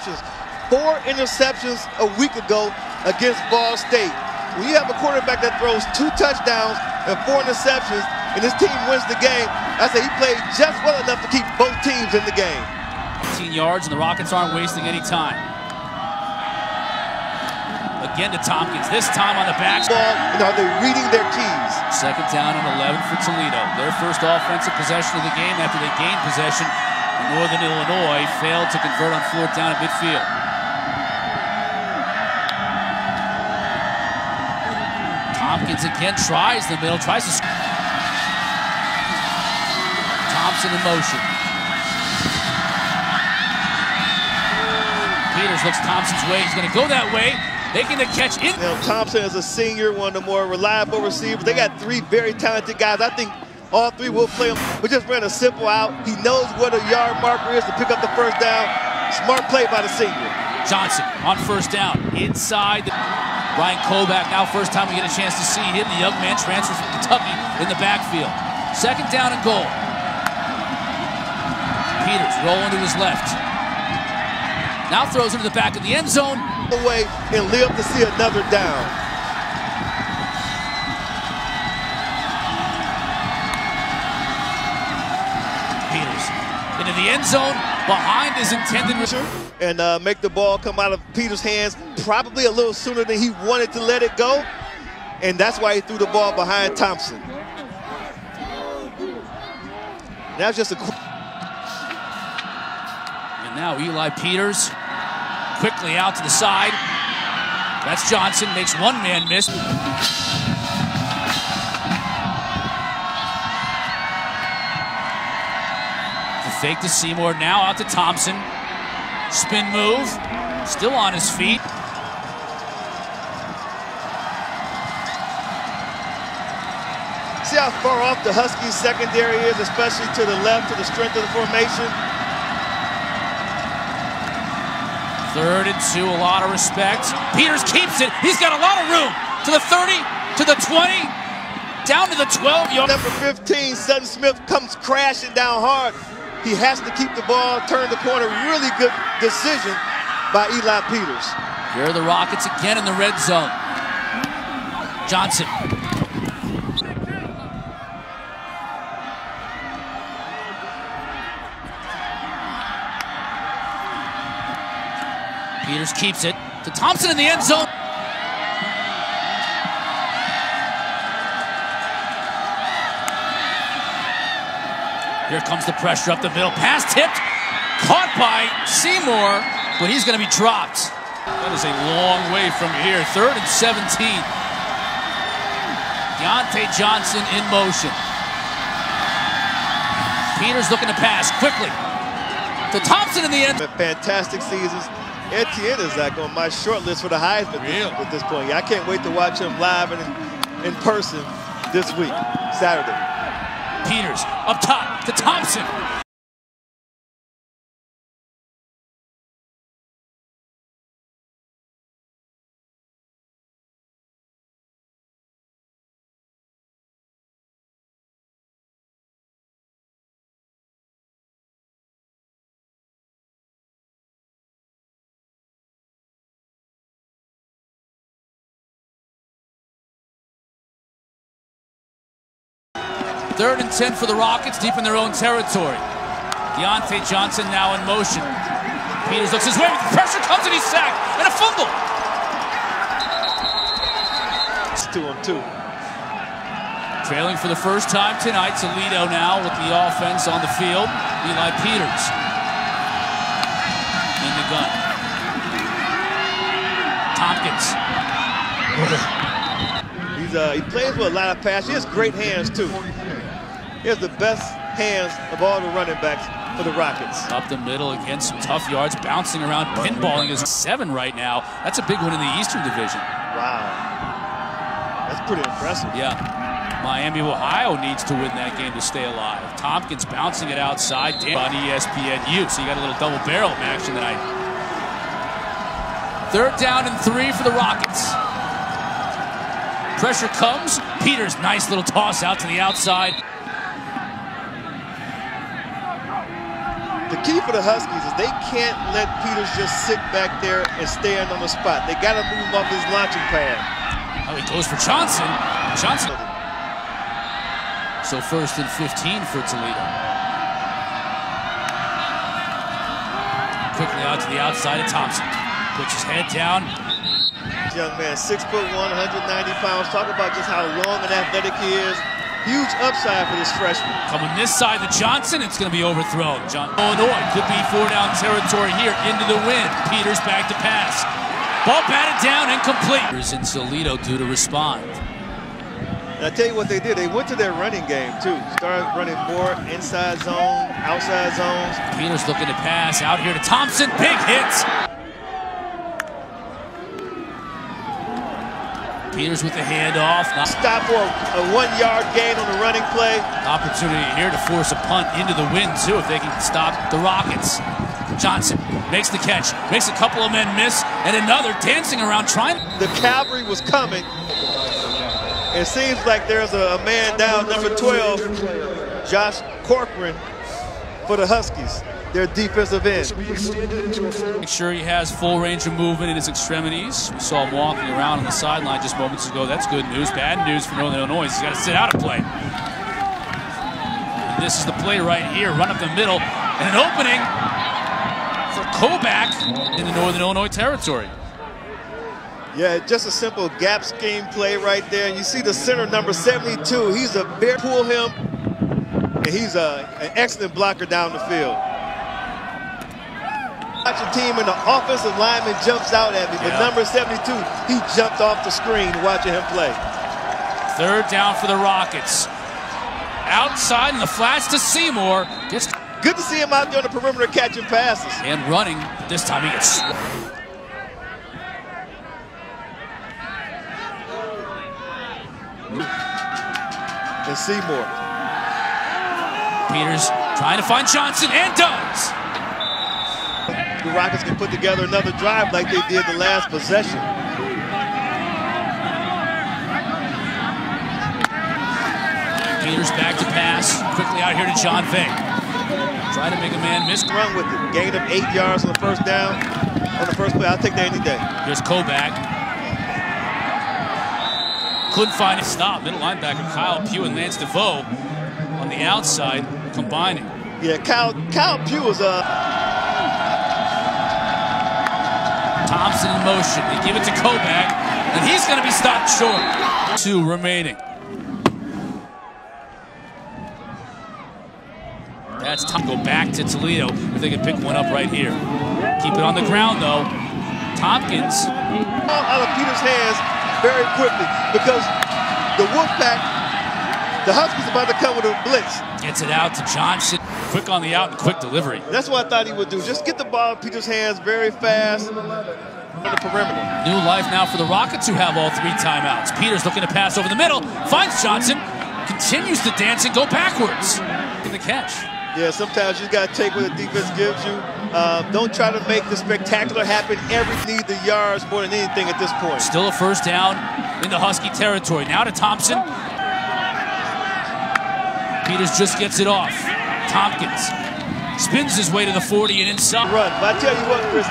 4 interceptions a week ago against Ball State. When you have a quarterback that throws 2 touchdowns and 4 interceptions, and his team wins the game, I say he played just well enough to keep both teams in the game. 18 yards, and the Rockets aren't wasting any time. Again to Tompkins, this time on the back. Are they reading their keys? Second down and 11 for Toledo. Their first offensive possession of the game after they gained possession. Northern Illinois failed to convert on 4th down at midfield. Tompkins again tries the middle, tries to. Thompson in motion. Peters looks Thompson's way. He's going to go that way, making the catch in. Thompson is a senior, one of the more reliable receivers. They got 3 very talented guys. I think all 3 will play him. We just ran a simple out. He knows what a yard marker is to pick up the first down. Smart play by the senior. Johnson on first down. Inside. Ryan Kovac, now first time we get a chance to see him. The young man transfers from Kentucky in the backfield. Second down and goal. Peters rolling to his left. Now throws into the back of the end zone. Away and live to see another down. Peters into the end zone behind his intended return. And make the ball come out of Peters' hands probably a little sooner than he wanted to let it go. And that's why he threw the ball behind Thompson. That's just a quick. And now Eli Peters quickly out to the side. That's Johnson, makes one man miss. The fake to Seymour, now out to Thompson. Spin move, still on his feet. See how far off the Huskies secondary is, especially to the left, to the strength of the formation. 3rd and 2, a lot of respect. Peters keeps it. He's got a lot of room. To the 30, to the 20, down to the 12-yard. Number 15, Sutton Smith, comes crashing down hard. He has to keep the ball, turn the corner. Really good decision by Eli Peters. Here are the Rockets again in the red zone. Johnson. Peters keeps it to Thompson in the end zone. Here comes the pressure up the middle. Pass tipped, caught by Seymour, but he's going to be dropped. That is a long way from here. 3rd and 17. Diontae Johnson in motion. Peters looking to pass quickly to Thompson in the end. Fantastic seasons. Etienne is like on my short list for the Heisman at this point. I can't wait to watch him live and in person this week, Saturday. Peters up top to Thompson. Third and 10 for the Rockets, deep in their own territory. Diontae Johnson now in motion. Peters looks his way, but the pressure comes and he's sacked, and a fumble. It's 2-on-2. Trailing for the first time tonight, Toledo now with the offense on the field. Eli Peters in the gun. Tompkins. He plays with a lot of passion. He has great hands, too. He has the best hands of all the running backs for the Rockets. Up the middle again, some tough yards, bouncing around, pinballing is 7 right now. That's a big one in the Eastern Division. Wow. That's pretty impressive. Yeah. Miami of Ohio needs to win that game to stay alive. Tompkins bouncing it outside on ESPNU, so you got a little double barrel action tonight. 3rd down and 3 for the Rockets. Pressure comes. Peters, nice little toss out to the outside. The key for the Huskies is they can't let Peters just sit back there and stand on the spot. They got to move him off his launching pad. Oh, he goes for Johnson. Johnson. So 1st and 15 for Toledo. Quickly out to the outside of Thompson. Puts his head down. Young man, 6'1", 190 pounds. Talk about just how long and athletic he is. Huge upside for this freshman. Coming this side to Johnson, it's going to be overthrown. Illinois could be 4-down territory here into the wind. Peters back to pass. Ball batted down, incomplete. In Toledo due to respond. And I tell you what they did. They went to their running game, too. Started running more inside zone, outside zones. Peters looking to pass out here to Thompson. Big hits. Peters with the handoff. Stop for a 1-yard gain on the running play. Opportunity here to force a punt into the wind, too, if they can stop the Rockets. Johnson makes the catch, makes a couple of men miss, and another dancing around trying. The cavalry was coming. It seems like there's a man down, number 12, Josh Corcoran, for the Huskies, their defensive end. Make sure he has full range of movement in his extremities. We saw him walking around on the sideline just moments ago. That's good news. Bad news for Northern Illinois. He's got to sit out a play. And this is the play right here. Run up the middle. And an opening for Koback in the Northern Illinois territory. Yeah, just a simple gap scheme play right there. And you see the center, number 72. He's a bear. Pull him. And he's an excellent blocker down the field. Watch a team and the offensive lineman jumps out at me, but number 72, he jumped off the screen watching him play. 3rd down for the Rockets. Outside in the flats to Seymour. Good to see him out there on the perimeter catching passes. And running. This time he gets... And Seymour. Peters trying to find Johnson and does. The Rockets can put together another drive like they did the last possession. Peters back to pass. Quickly out here to John Vay. Trying to make a man miss. Run with it. Gain of 8 yards on the first down. On the first play, I'll take that any day. Here's Koback. Couldn't find a stop. Middle linebacker Kyle Pugh and Lance DeVoe on the outside combining. Yeah, Kyle Pugh is Thompson in motion. They give it to Koback, and he's going to be stopped short. 2 remaining. That's time to go back to Toledo if they can pick one up right here. Keep it on the ground, though. Tompkins. Out of Peters' hands very quickly because the Wolfpack, the Huskies about to come with a blitz. Gets it out to Johnson. Quick on the out and quick delivery. That's what I thought he would do. Just get the ball in Peters' hands very fast on the perimeter. New life now for the Rockets, who have all 3 timeouts. Peters looking to pass over the middle. Finds Johnson. Continues to dance and go backwards. In the catch. Yeah, sometimes you got to take what the defense gives you. Don't try to make the spectacular happen. Need the yards more than anything at this point. Still a 1st down in the Husky territory. Now to Thompson. Peters just gets it off. Tompkins spins his way to the 40 and inside. Run. But I tell you what, Chris,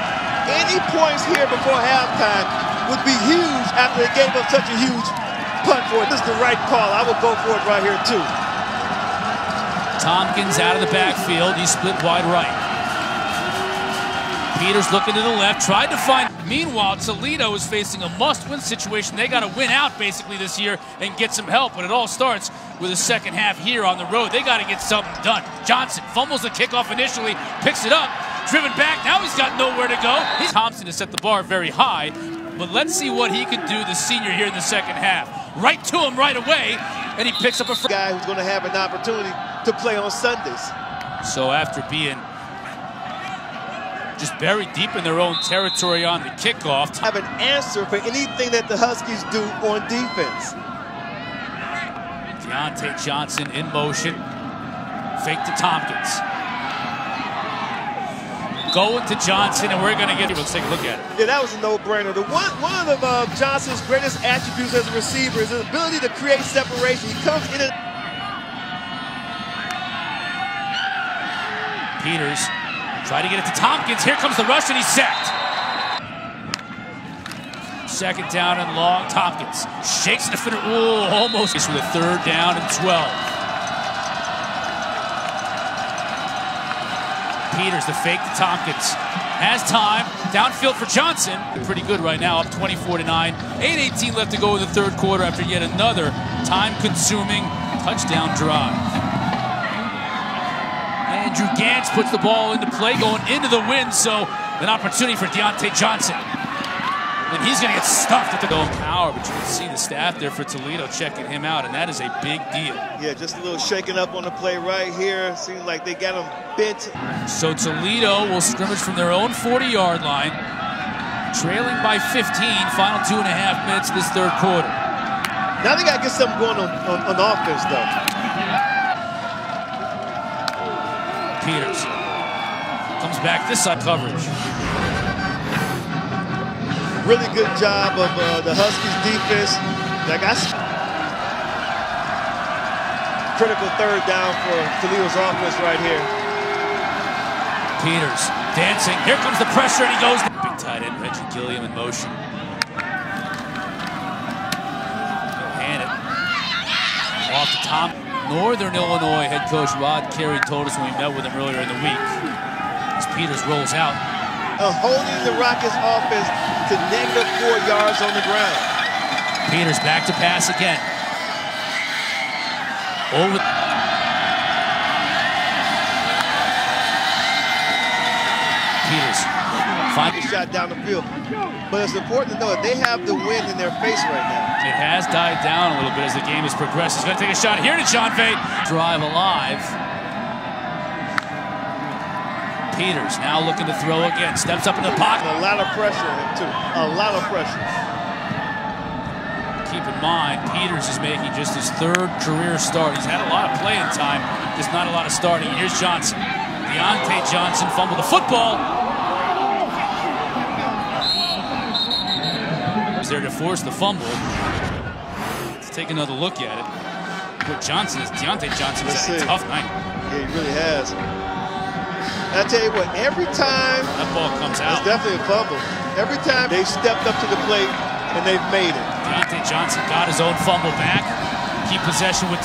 any points here before halftime would be huge after they gave up such a huge punt for it. This is the right call. I would go for it right here, too. Tompkins out of the backfield. He's split wide right. Peters looking to the left, tried to find. Meanwhile, Toledo is facing a must-win situation. They got to win out basically this year and get some help. But it all starts with the second half here on the road. They got to get something done. Johnson fumbles the kickoff initially, picks it up, driven back. Now he's got nowhere to go. Thompson has set the bar very high. But let's see what he can do, the senior, here in the second half. Right to him right away, and he picks up a guy who's going to have an opportunity to play on Sundays. So after being just buried deep in their own territory on the kickoff, have an answer for anything that the Huskies do on defense. Diontae Johnson in motion, fake to Tompkins. Going to Johnson, and we're going to get. Let's take a look at it. Yeah, that was a no-brainer. One of Johnson's greatest attributes as a receiver is his ability to create separation. He comes in and Peters Try to get it to Tompkins. Here comes the rush, and he's sacked. Second down and long. Tompkins shakes the defender. Ooh, almost with a third down and 12. Peters, the fake to Tompkins. Has time. Downfield for Johnson. Pretty good right now, up 24-9. 8:18 left to go in the third quarter after yet another time-consuming touchdown drive. Andrew Gantz puts the ball into play, going into the wind, so an opportunity for Diontae Johnson. And he's going to get stuffed at the goal power, but you can see the staff there for Toledo checking him out, and that is a big deal. Yeah, just a little shaking up on the play right here. Seems like they got him bent. So Toledo will scrimmage from their own 40-yard line, trailing by 15, final 2.5 minutes of this third quarter. Now they got to get something going on offense, though. Peters comes back this side coverage. Really good job of the Huskies defense. Critical third down for Toledo's offense right here. Peters dancing. Here comes the pressure, and he goes. Big tight end Reggie Gilliam in motion. He'll hand it off to Tom. Northern Illinois head coach Rod Carey told us when we met with him earlier in the week. As Peters rolls out. Holding the Rockets offense to -4 yards on the ground. Peters back to pass again. Over. Peters finally shot down the field. But it's important to know that they have the wind in their face right now. It has died down a little bit as the game has progressed. He's going to take a shot here to Diontae. Drive alive. Peters now looking to throw again. Steps up in the pocket. A lot of pressure on him, too. A lot of pressure. Keep in mind, Peters is making just his third career start. He's had a lot of playing time, just not a lot of starting. Here's Johnson. Diontae Johnson fumbled the football. He's there to force the fumble. Let's take another look at it. What Diontae Johnson has had a tough night. Yeah, he really has. I tell you what, every time that ball comes out, it's definitely a fumble. Every time they stepped up to the plate and they've made it. Diontae Johnson got his own fumble back. Keep possession with